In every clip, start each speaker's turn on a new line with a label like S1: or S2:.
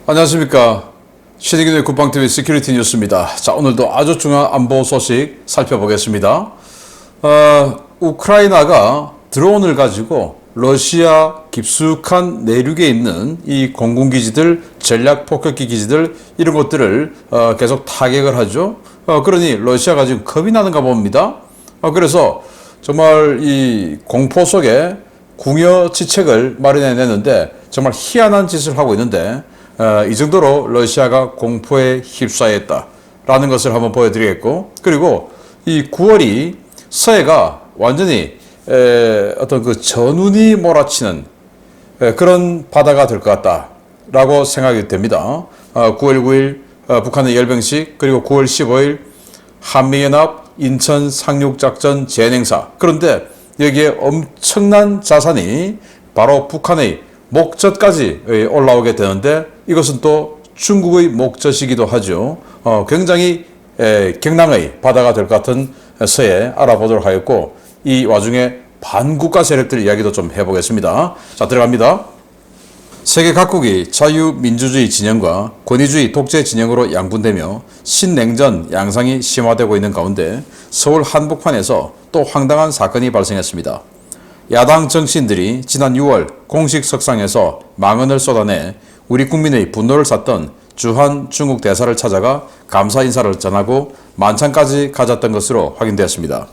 S1: 안녕하십니까. 최대기의 국방TV 시큐리티 뉴스입니다. 자, 오늘도 아주 중요한 안보 소식 살펴보겠습니다. 우크라이나가 드론을 가지고 러시아 깊숙한 내륙에 있는 이 공군기지들, 전략폭격기 기지들, 이런 것들을 계속 타격을 하죠. 그러니 러시아가 지금 겁이 나는가 봅니다. 그래서 정말 이 공포 속에 궁여지책을 마련해내는데 정말 희한한 짓을 하고 있는데, 이 정도로 러시아가 공포에 휩싸였다라는 것을 한번 보여드리겠고, 그리고 이 9월이 서해가 완전히 어떤 그 전운이 몰아치는 그런 바다가 될 것 같다라고 생각이 됩니다. 9월 9일 북한의 열병식, 그리고 9월 15일 한미연합 인천 상륙작전 재행사. 그런데 여기에 엄청난 자산이 바로 북한의 목젖까지 올라오게 되는데, 이것은 또 중국의 목젖이기도 하죠. 굉장히 경랑의 바다가 될 것 같은 서해 알아보도록 하였고, 이 와중에 반국가 세력들 이야기도 좀 해보겠습니다. 자, 들어갑니다. 세계 각국이 자유민주주의 진영과 권위주의 독재 진영으로 양분되며 신냉전 양상이 심화되고 있는 가운데 서울 한복판에서 또 황당한 사건이 발생했습니다. 야당 정치인들이 지난 6월 공식 석상에서 망언을 쏟아내 우리 국민의 분노를 샀던 주한 중국 대사를 찾아가 감사 인사를 전하고 만찬까지 가졌던 것으로 확인되었습니다.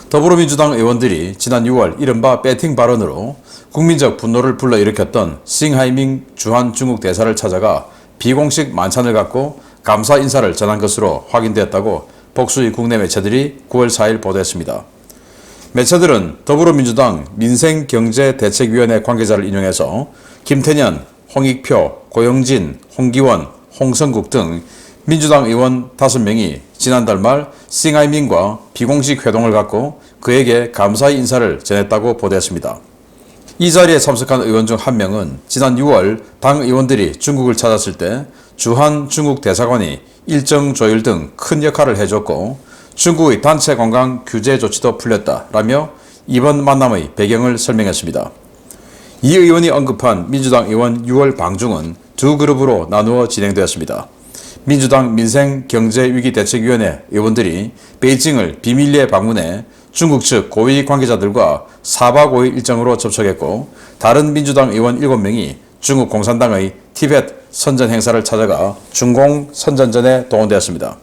S1: 더불어민주당 의원들이 지난 6월 이른바 배팅 발언으로 국민적 분노를 불러일으켰던 싱하이밍 주한 중국 대사를 찾아가 비공식 만찬을 갖고 감사 인사를 전한 것으로 확인되었다고 복수의 국내 매체들이 9월 4일 보도했습니다. 매체들은 더불어민주당 민생경제대책위원회 관계자를 인용해서 김태년, 홍익표, 고영진, 홍기원, 홍성국 등 민주당 의원 5명이 지난달 말 싱하이밍과 비공식 회동을 갖고 그에게 감사의 인사를 전했다고 보도했습니다. 이 자리에 참석한 의원 중 한 명은 지난 6월 당 의원들이 중국을 찾았을 때 주한 중국 대사관이 일정 조율 등 큰 역할을 해줬고 중국의 단체 관광 규제 조치도 풀렸다라며 이번 만남의 배경을 설명했습니다. 이 의원이 언급한 민주당 의원 6월 방중은 두 그룹으로 나누어 진행되었습니다. 민주당 민생경제위기대책위원회 의원들이 베이징을 비밀리에 방문해 중국 측 고위 관계자들과 4박 5일 일정으로 접촉했고, 다른 민주당 의원 7명이 중국 공산당의 티벳 선전 행사를 찾아가 중공 선전전에 동원되었습니다.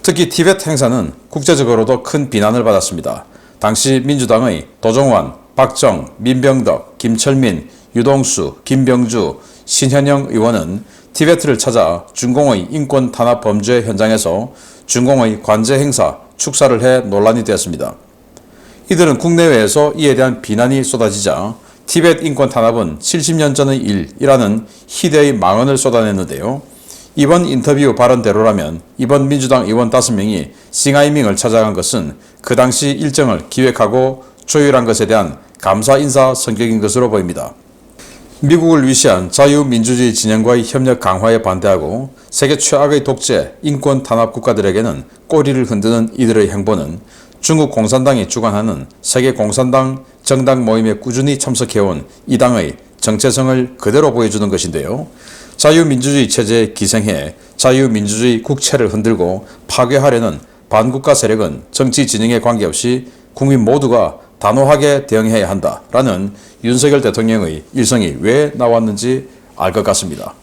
S1: 특히 티벳 행사는 국제적으로도 큰 비난을 받았습니다. 당시 민주당의 도종환, 박정, 민병덕, 김철민, 유동수, 김병주, 신현영 의원은 티베트를 찾아 중공의 인권 탄압 범죄 현장에서 중공의 관제 행사 축사를 해 논란이 되었습니다. 이들은 국내외에서 이에 대한 비난이 쏟아지자 티베트 인권 탄압은 70년 전의 일이라는 희대의 망언을 쏟아냈는데요. 이번 인터뷰 발언대로라면 이번 민주당 의원 5명이 싱하이밍을 찾아간 것은 그 당시 일정을 기획하고 조율한 것에 대한 감사 인사 성격인 것으로 보입니다. 미국을 위시한 자유민주주의 진영과의 협력 강화에 반대하고 세계 최악의 독재, 인권 탄압 국가들에게는 꼬리를 흔드는 이들의 행보는 중국 공산당이 주관하는 세계 공산당 정당 모임에 꾸준히 참석해온 이 당의 정체성을 그대로 보여주는 것인데요. 자유민주주의 체제에 기생해 자유민주주의 국채를 흔들고 파괴하려는 반국가 세력은 정치 진영에 관계없이 국민 모두가 단호하게 대응해야 한다라는 윤석열 대통령의 일성이 왜 나왔는지 알 것 같습니다.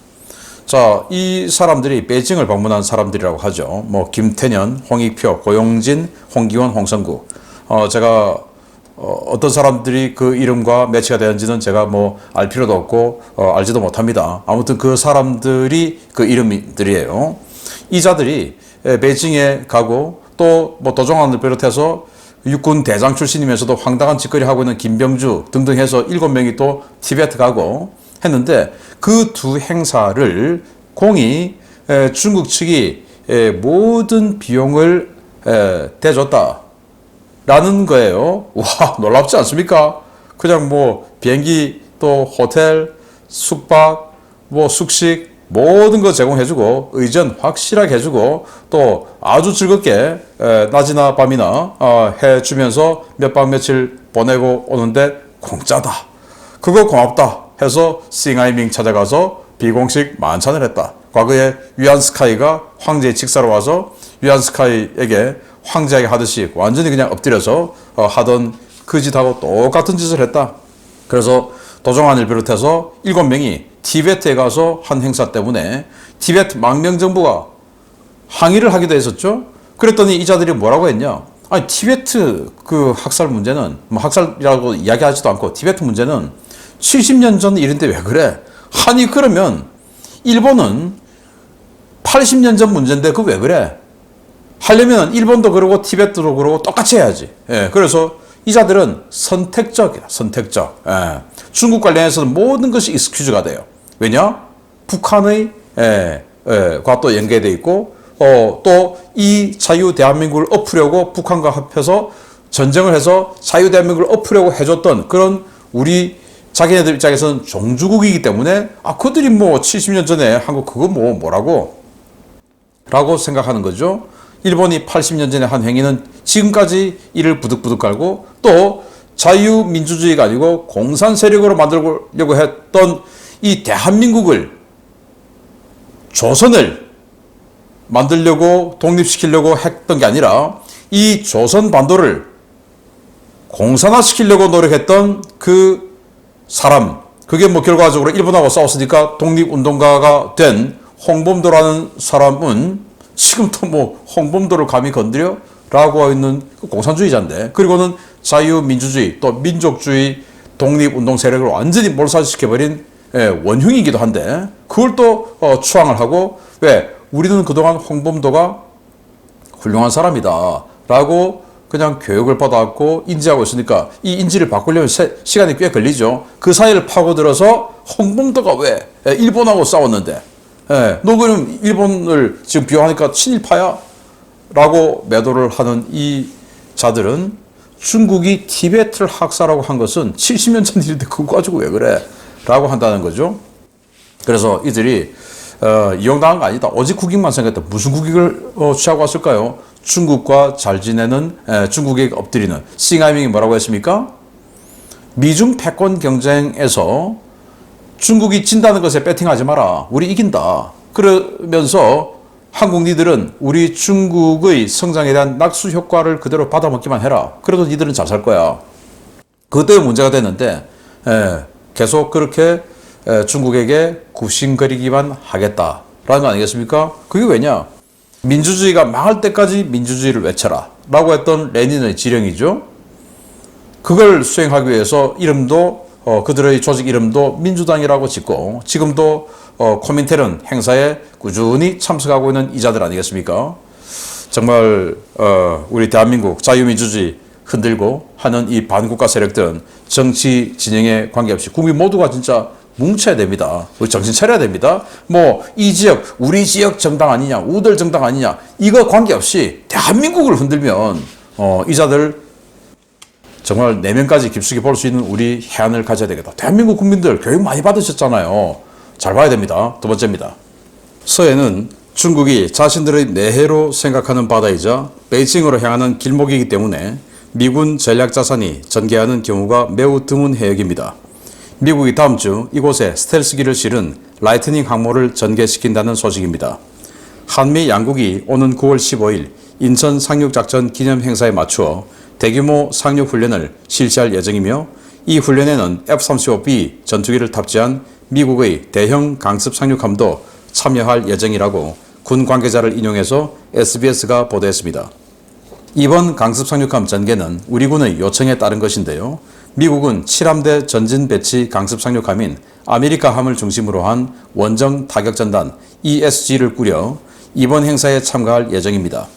S1: 자, 이 사람들이 베이징을 방문한 사람들이라고 하죠. 김태년, 홍익표, 고용진, 홍기원, 홍성국. 제가 어떤 사람들이 그 이름과 매치가 되는지는 제가 알 필요도 없고 알지도 못합니다. 아무튼 그 사람들이 그 이름들이에요. 이 자들이 베이징에 가고 또 도종환을 비롯해서 육군 대장 출신이면서도 황당한 짓거리 하고 있는 김병주 등등 해서 7명이 또 티베트 가고 했는데, 그 두 행사를 공이 중국 측이 모든 비용을 대줬다라는 거예요. 와, 놀랍지 않습니까? 그냥 비행기 또 호텔, 숙박, 숙식 모든 거 제공해주고 의전 확실하게 해주고 또 아주 즐겁게 낮이나 밤이나 해주면서 몇 박 며칠 보내고 오는데 공짜다. 그거 고맙다 해서 싱하이밍 찾아가서 비공식 만찬을 했다. 과거에 위안스카이가 황제의 직사로 와서 위안스카이에게 황제에게 하듯이 완전히 그냥 엎드려서 하던 그 짓하고 똑같은 짓을 했다. 그래서 도종환을 비롯해서 7명이 티베트에 가서 한 행사 때문에 티베트 망명정부가 항의를 하기도 했었죠. 그랬더니 이 자들이 뭐라고 했냐. 아니 티베트 그 학살 문제는 뭐 학살이라고 이야기하지도 않고 티베트 문제는 70년 전 일인데 왜 그래? 아니 그러면 일본은 80년 전 문제인데 그 왜 그래? 하려면 일본도 그러고 티베트도 그러고 똑같이 해야지. 예, 그래서 이 자들은 선택적이다. 선택적. 예, 중국 관련해서는 모든 것이 익스큐즈가 돼요. 왜냐? 북한의 과 또 연계되어 있고 또 이 자유 대한민국을 엎으려고 북한과 합해서 전쟁을 해서 자유 대한민국을 엎으려고 해줬던 그런 우리 자기네들 입장에서는 종주국이기 때문에 그들이 뭐 70년 전에 한국 그거 뭐라고 라고 생각하는 거죠. 일본이 80년 전에 한 행위는 지금까지 이를 부득부득 깔고 또 자유민주주의가 아니고 공산 세력으로 만들려고 했던 이 대한민국을 조선을 만들려고 독립시키려고 했던 게 아니라 이 조선 반도를 공산화시키려고 노력했던 그 사람, 그게 뭐 결과적으로 일본하고 싸웠으니까 독립운동가가 된 홍범도라는 사람은 지금도 뭐 홍범도를 감히 건드려? 라고 하고 있는 공산주의자인데, 그리고는 자유민주주의 또 민족주의 독립운동 세력을 완전히 몰살시켜버린 원흉이기도 한데 그걸 또 추앙을 하고, 왜? 우리는 그동안 홍범도가 훌륭한 사람이다 라고 그냥 교육을 받아왔고 인지하고 있으니까 이 인지를 바꾸려면 시간이 꽤 걸리죠. 그 사이를 파고들어서 홍범도가 왜 일본하고 싸웠는데 너 그럼 일본을 지금 비호하니까 친일파야? 라고 매도를 하는 이 자들은 중국이 티베트를 학살하고 한 것은 70년 전 일인데 그거 가지고 왜 그래? 라고 한다는 거죠. 그래서 이들이 이용당한 거 아니다. 오직 국익만 생각했다. 무슨 국익을 취하고 왔을까요? 중국과 잘 지내는 중국에게 엎드리는 싱하이밍이 뭐라고 했습니까? 미중 패권 경쟁에서 중국이 진다는 것에 배팅하지 마라. 우리 이긴다. 그러면서 한국 니들은 우리 중국의 성장에 대한 낙수 효과를 그대로 받아먹기만 해라. 그래도 니들은 잘 살 거야. 그것 때문에 문제가 됐는데 계속 그렇게 중국에게 굽신거리기만 하겠다라는 거 아니겠습니까? 그게 왜냐? 민주주의가 망할 때까지 민주주의를 외쳐라 라고 했던 레닌의 지령이죠. 그걸 수행하기 위해서 이름도 그들의 조직 이름도 민주당이라고 짓고 지금도 코민텔은 행사에 꾸준히 참석하고 있는 이자들 아니겠습니까? 정말 우리 대한민국 자유민주주의 흔들고 하는 이 반국가 세력들은 정치 진영에 관계없이 국민 모두가 진짜 뭉쳐야 됩니다. 우리 정신 차려야 됩니다. 뭐 이 지역 우리 지역 정당 아니냐, 우들 정당 아니냐, 이거 관계없이 대한민국을 흔들면 이자들 정말 내면까지 깊숙이 볼 수 있는 우리 해안을 가져야 되겠다. 대한민국 국민들 교육 많이 받으셨잖아요. 잘 봐야 됩니다. 두 번째입니다. 서해는 중국이 자신들의 내해로 생각하는 바다이자 베이징으로 향하는 길목이기 때문에 미군 전략자산이 전개하는 경우가 매우 드문 해역입니다. 미국이 다음 주 이곳에 스텔스기를 실은 라이트닝 항모를 전개시킨다는 소식입니다. 한미 양국이 오는 9월 15일 인천 상륙작전 기념 행사에 맞추어 대규모 상륙훈련을 실시할 예정이며 이 훈련에는 F-35B 전투기를 탑재한 미국의 대형 강습 상륙함도 참여할 예정이라고 군 관계자를 인용해서 SBS가 보도했습니다. 이번 강습 상륙함 전개는 우리 군의 요청에 따른 것인데요. 미국은 7함대 전진 배치 강습 상륙함인 아메리카함을 중심으로 한 원정 타격전단 ESG를 꾸려 이번 행사에 참가할 예정입니다.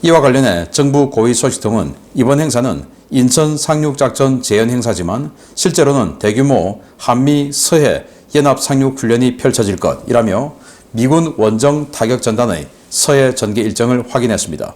S1: 이와 관련해 정부 고위 소식통은 이번 행사는 인천 상륙작전 재현 행사지만 실제로는 대규모 한미 서해 연합 상륙 훈련이 펼쳐질 것이라며 미군 원정 타격전단의 서해 전개 일정을 확인했습니다.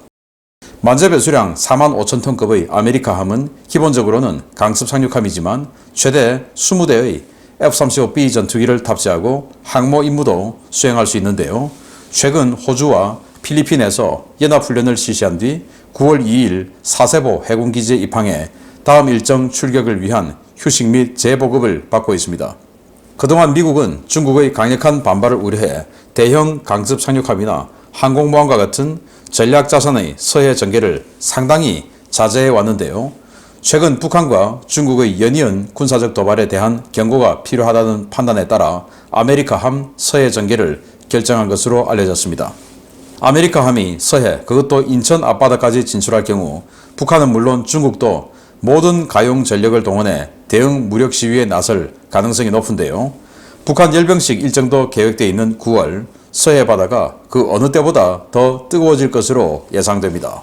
S1: 만재 배수량 4만 5천 톤급의 아메리카함은 기본적으로는 강습 상륙함이지만 최대 20대의 F-35B 전투기를 탑재하고 항모 임무도 수행할 수 있는데요. 최근 호주와 필리핀에서 연합훈련을 실시한 뒤 9월 2일 사세보 해군기지에 입항해 다음 일정 출격을 위한 휴식 및 재보급을 받고 있습니다. 그동안 미국은 중국의 강력한 반발을 우려해 대형 강습 상륙함이나 항공모함과 같은 전략 자산의 서해 전개를 상당히 자제해 왔는데요. 최근 북한과 중국의 연이은 군사적 도발에 대한 경고가 필요하다는 판단에 따라 아메리카함 서해 전개를 결정한 것으로 알려졌습니다. 아메리카함이 서해, 그것도 인천 앞바다까지 진출할 경우 북한은 물론 중국도 모든 가용 전력을 동원해 대응 무력 시위에 나설 가능성이 높은데요. 북한 열병식 일정도 계획되어 있는 9월 서해 바다가 그 어느 때보다 더 뜨거워질 것으로 예상됩니다.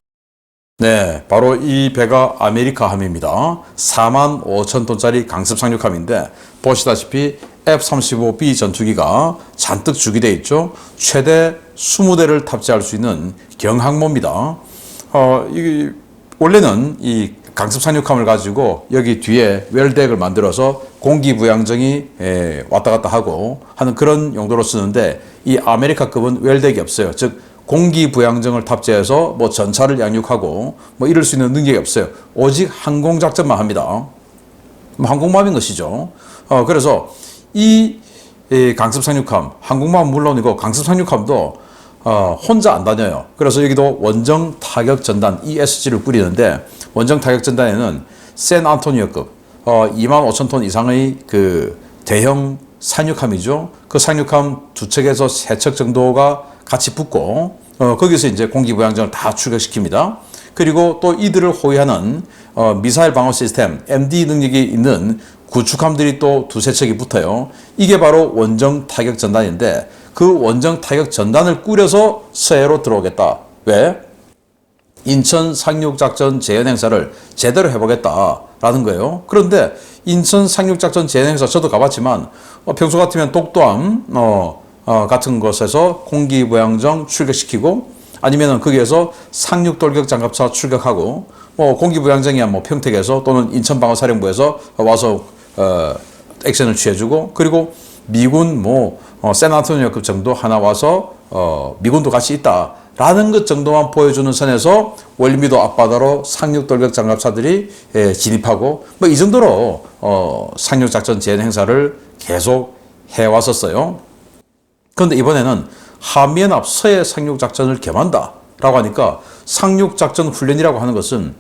S1: 네, 바로 이 배가 아메리카함입니다. 45,000톤짜리 강습 상륙함인데 보시다시피 F-35B 전투기가 잔뜩 주기되어 있죠. 최대 20대를 탑재할 수 있는 경항모입니다. 원래는 이 강습 상륙함을 가지고 여기 뒤에 웰덱을 만들어서 공기부양정이 왔다 갔다 하고 하는 그런 용도로 쓰는데 이 아메리카급은 웰덱이 없어요. 즉 공기부양정을 탑재해서 뭐 전차를 양육하고 뭐 이럴 수 있는 능력이 없어요. 오직 항공작전만 합니다. 항공모함인 것이죠. 그래서 이 강습 상륙함, 항공모함 물론이고 강습 상륙함도 혼자 안 다녀요. 그래서 여기도 원정 타격 전단 ESG를 꾸리는데 원정 타격 전단에는 샌안토니오급 25,000톤 이상의 그 대형 상륙함이죠. 그 상륙함 2척에서 3척 정도가 같이 붙고 거기서 이제 공기부양정을 다 출격시킵니다. 그리고 또 이들을 호위하는 미사일 방어 시스템 MD 능력이 있는 구축함들이 또 2-3척이 붙어요. 이게 바로 원정 타격 전단인데 그 원정 타격 전단을 꾸려서 서해로 들어오겠다. 왜? 인천 상륙작전 재현 행사를 제대로 해보겠다라는 거예요. 그런데 인천 상륙작전 재현 행사 저도 가봤지만 평소 같으면 독도함 같은 곳에서 공기부양정 출격시키고 아니면은 거기에서 상륙돌격 장갑차 출격하고 공기부양정이야 뭐 평택에서 또는 인천방어사령부에서 와서 액션을 취해주고 그리고 미군 샌안토니오급 정도 하나 와서 미군도 같이 있다라는 것 정도만 보여주는 선에서 월미도 앞바다로 상륙돌격 장갑차들이 진입하고 이 정도로 상륙작전 재현 행사를 계속 해왔었어요. 그런데 이번에는 한미연합 서해 상륙작전을 겸한다라고 하니까 상륙작전 훈련이라고 하는 것은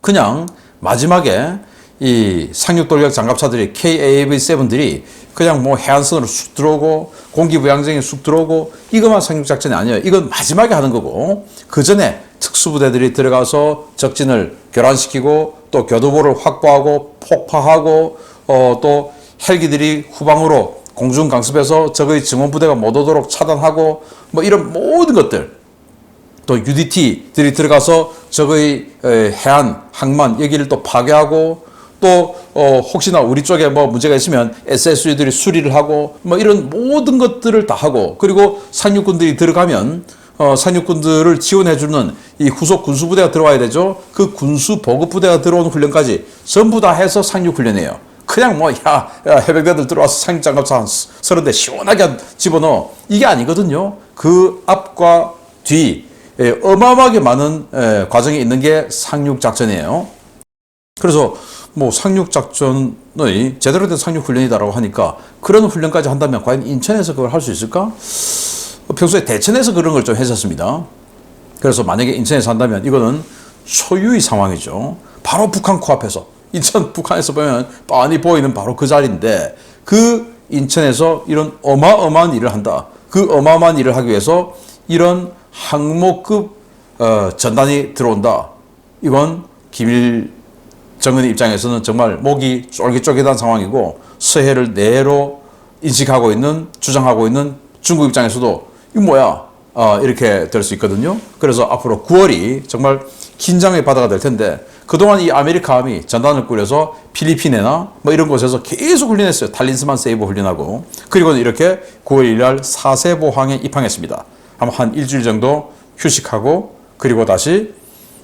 S1: 그냥 마지막에 이 상륙돌격 장갑차들이 KAV-7들이 그냥 해안선으로 쑥 들어오고 공기부양정에 쑥 들어오고 이것만 상륙작전이 아니에요. 이건 마지막에 하는 거고 그 전에 특수부대들이 들어가서 적진을 교란시키고 또 교두보를 확보하고 폭파하고 또 헬기들이 후방으로 공중강습해서 적의 증원부대가 못 오도록 차단하고 이런 모든 것들 또 UDT들이 들어가서 적의 해안, 항만 여기를 또 파괴하고 또 혹시나 우리 쪽에 문제가 있으면 SSU들이 수리를 하고 이런 모든 것들을 다 하고 그리고 상륙군들이 들어가면 상륙군들을 지원해주는 이 후속 군수부대가 들어와야 되죠. 그 군수 보급부대가 들어오는 훈련까지 전부 다 해서 상륙훈련이에요. 그냥 해병대들 들어와서 상륙장갑차 한 30대 시원하게 집어넣어 이게 아니거든요. 그 앞과 뒤 어마어마하게 많은 과정이 있는 게 상륙작전이에요. 그래서 상륙작전의 제대로 된 상륙훈련이다라고 하니까 그런 훈련까지 한다면 과연 인천에서 그걸 할 수 있을까? 평소에 대천에서 그런 걸 좀 했었습니다. 그래서 만약에 인천에서 한다면 이거는 초유의 상황이죠. 바로 북한 코앞에서 인천 북한에서 보면 뻔히 보이는 바로 그 자리인데 그 인천에서 이런 어마어마한 일을 한다. 그 어마어마한 일을 하기 위해서 이런 항모급 전단이 들어온다. 이건 김일정의 입장에서는 정말 목이 쫄깃쫄깃한 상황이고 서해를 내로 인식하고 있는 주장하고 있는 중국 입장에서도 이거 뭐야 이렇게 될 수 있거든요. 그래서 앞으로 9월이 정말 긴장의 바다가 될 텐데 그동안 이 아메리카함이 전단을 꾸려서 필리핀이나 이런 곳에서 계속 훈련했어요. 탈린스만 세이버 훈련하고 그리고는 이렇게 9월 1일 사세보항에 입항했습니다. 아마 한 일주일 정도 휴식하고 그리고 다시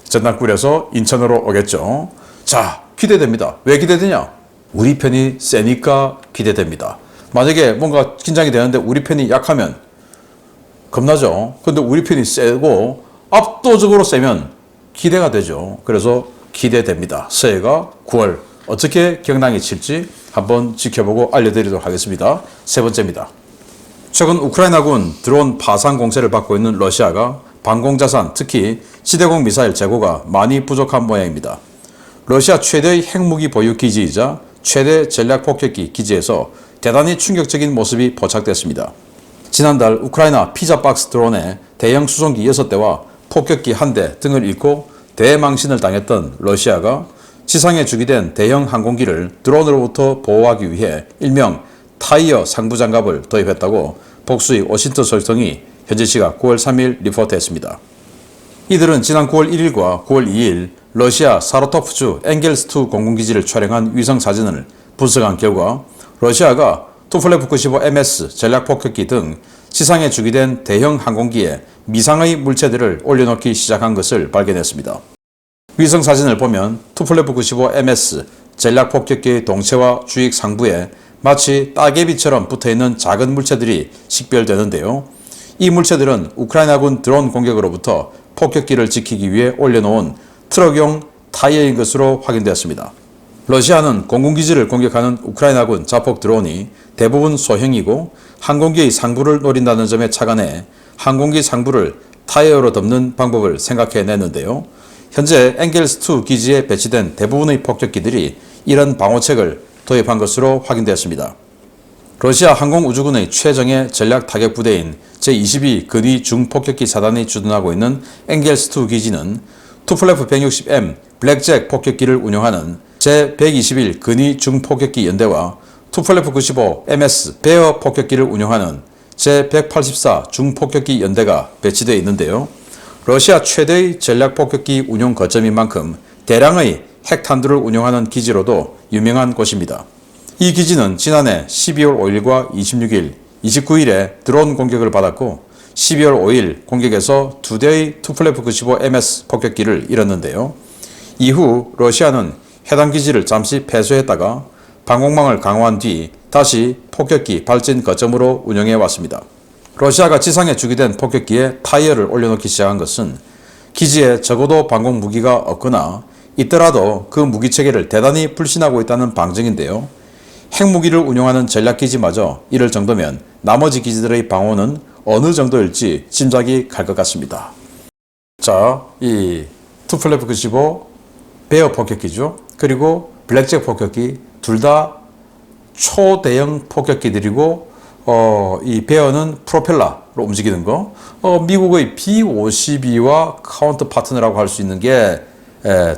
S1: 전단 꾸려서 인천으로 오겠죠. 자, 기대됩니다. 왜 기대되냐? 우리 편이 세니까 기대됩니다. 만약에 뭔가 긴장이 되는데 우리 편이 약하면 겁나죠. 근데 우리 편이 세고 압도적으로 세면 기대가 되죠. 그래서 기대됩니다. 서해가 9월 어떻게 경랑이 칠지 한번 지켜보고 알려드리도록 하겠습니다. 세 번째입니다. 최근 우크라이나군 드론 파상 공세를 받고 있는 러시아가 방공자산, 특히 지대공 미사일 재고가 많이 부족한 모양입니다. 러시아 최대의 핵무기 보유 기지이자 최대 전략 폭격기 기지에서 대단히 충격적인 모습이 포착됐습니다. 지난달 우크라이나 피자박스 드론에 대형 수송기 6대와 폭격기 1대 등을 잃고 대망신을 당했던 러시아가 지상에 주기된 대형 항공기를 드론으로부터 보호하기 위해 일명 타이어 상부장갑을 도입했다고 복수의 워싱턴 소식통이 현지 시각 9월 3일 리포트했습니다. 이들은 지난 9월 1일과 9월 2일 러시아 사로토프주 엔겔스2 공군기지를 촬영한 위성 사진을 분석한 결과 러시아가 투플레프 95MS 전략폭격기 등 지상에 주기된 대형 항공기에 미상의 물체들을 올려놓기 시작한 것을 발견했습니다. 위성 사진을 보면 투플레프 95MS 전략폭격기의 동체와 주익 상부에 마치 따개비처럼 붙어있는 작은 물체들이 식별되는데요. 이 물체들은 우크라이나군 드론 공격으로부터 폭격기를 지키기 위해 올려놓은 트럭용 타이어인 것으로 확인되었습니다. 러시아는 공군기지를 공격하는 우크라이나군 자폭 드론이 대부분 소형이고 항공기의 상부를 노린다는 점에 착안해 항공기 상부를 타이어로 덮는 방법을 생각해냈는데요. 현재 엔겔스2 기지에 배치된 대부분의 폭격기들이 이런 방호책을 도입한 것으로 확인되었습니다. 러시아 항공우주군의 최정예 전략 타격 부대인 제22 근위 중폭격기 사단이 주둔하고 있는 엔겔스2 기지는 투플레프 160M 블랙잭 폭격기를 운용하는 제121 근위 중폭격기 연대와 투플레프 95 MS 베어 폭격기를 운용하는 제184 중폭격기 연대가 배치되어 있는데요. 러시아 최대의 전략 폭격기 운용 거점인 만큼 대량의 핵탄두를 운용하는 기지로도 유명한 곳입니다. 이 기지는 지난해 12월 5일과 26일, 29일에 드론 공격을 받았고 12월 5일 공격에서 2대의 투플레프 95MS 폭격기를 잃었는데요. 이후 러시아는 해당 기지를 잠시 폐쇄했다가 방공망을 강화한 뒤 다시 폭격기 발진 거점으로 운영해 왔습니다. 러시아가 지상에 주기된 폭격기에 타이어를 올려놓기 시작한 것은 기지에 적어도 방공 무기가 없거나 있더라도 그 무기 체계를 대단히 불신하고 있다는 방증인데요. 핵무기를 운용하는 전략기지마저 이럴 정도면 나머지 기지들의 방어는 어느 정도일지 짐작이 갈 것 같습니다. 자, 이 투플레프 95 베어 폭격기죠. 그리고 블랙잭 폭격기 둘 다 초대형 폭격기들이고 이 베어는 프로펠러로 움직이는 거. 미국의 B-52와 카운터 파트너라고 할 수 있는 게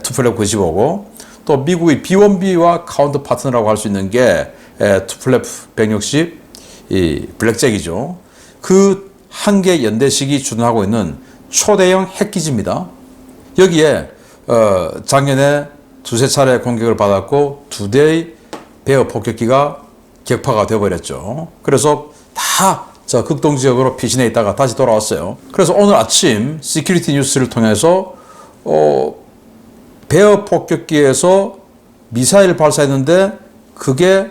S1: 투플레프 95고 또 미국의 B-1B와 카운터 파트너라고 할 수 있는 게 투플레프 160 이 블랙잭이죠. 그 한 개 연대식이 주둔하고 있는 초대형 핵기지입니다. 여기에 작년에 두세 차례 공격을 받았고 2대의 베어 폭격기가 격파가 되어버렸죠. 그래서 다 저 극동 지역으로 피신해 있다가 다시 돌아왔어요. 그래서 오늘 아침 시큐리티 뉴스를 통해서 베어 폭격기에서 미사일을 발사했는데 그게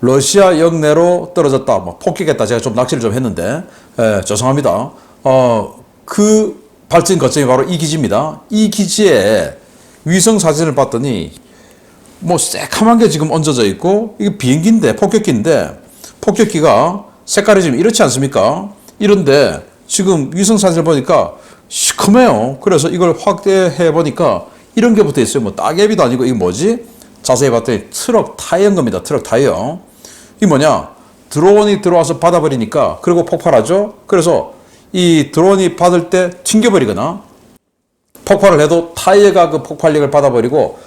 S1: 러시아 영내로 떨어졌다, 뭐 폭격했다. 제가 좀 낚시를 좀 했는데 죄송합니다. 그 발진 거점이 바로 이 기지입니다. 이 기지에 위성 사진을 봤더니 뭐 새카만 게 지금 얹어져 있고 이게 비행기인데 폭격기인데 폭격기가 색깔이 지금 이렇지 않습니까? 이런데 지금 위성 사진을 보니까 시커매요. 그래서 이걸 확대해 보니까 이런 게 붙어 있어요. 뭐 따개비도 아니고 이게 뭐지? 자세히 봤더니 트럭 타이어인 겁니다. 트럭 타이어. 이게 뭐냐? 드론이 들어와서 받아버리니까 그리고 폭발하죠. 그래서 이 드론이 받을 때 튕겨버리거나 폭발을 해도 타이어가 그 폭발력을 받아버리고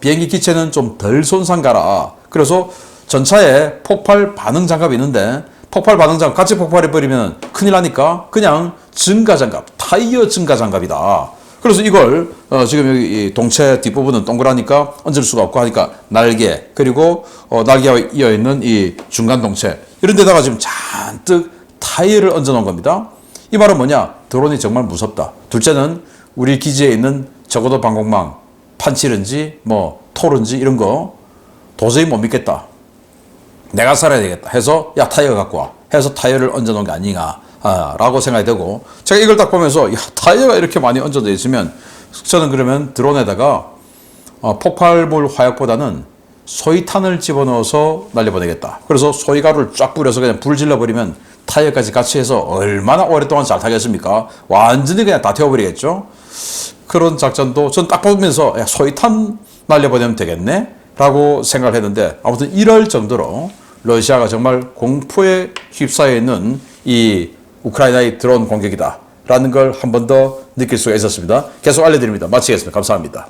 S1: 비행기 기체는 좀 덜 손상 가라. 그래서 전차에 폭발 반응 장갑이 있는데 폭발 반응 장갑 같이 폭발해버리면 큰일 나니까 그냥 증가 장갑, 타이어 증가 장갑이다. 그래서 이걸 지금 여기 이 동체 뒷부분은 동그라니까 얹을 수가 없고 하니까 날개 그리고 날개와 이어 있는 이 중간 동체 이런 데다가 지금 잔뜩 타이어를 얹어 놓은 겁니다. 이 말은 뭐냐? 드론이 정말 무섭다. 둘째는 우리 기지에 있는 적어도 방공망, 판치른지 뭐 토른지 이런 거 도저히 못 믿겠다. 내가 살아야 되겠다 해서 야 타이어 갖고 와 해서 타이어를 얹어 놓은 게 아니냐 라고 생각이 되고 제가 이걸 딱 보면서 야 타이어가 이렇게 많이 얹어져 있으면 저는 그러면 드론에다가 폭발물 화약보다는 소위탄을 집어넣어서 날려보내겠다. 그래서 소위가루를 쫙 뿌려서 그냥 불 질러버리면 타이어까지 같이 해서 얼마나 오랫동안 잘 타겠습니까? 완전히 그냥 다 태워버리겠죠. 그런 작전도 전 딱 보면서 야, 소위탄 날려보내면 되겠네 라고 생각을 했는데, 아무튼 이럴 정도로 러시아가 정말 공포에 휩싸여 있는 이 우크라이나의 드론 공격이다 라는 걸 한 번 더 느낄 수가 있었습니다. 계속 알려드립니다. 마치겠습니다. 감사합니다.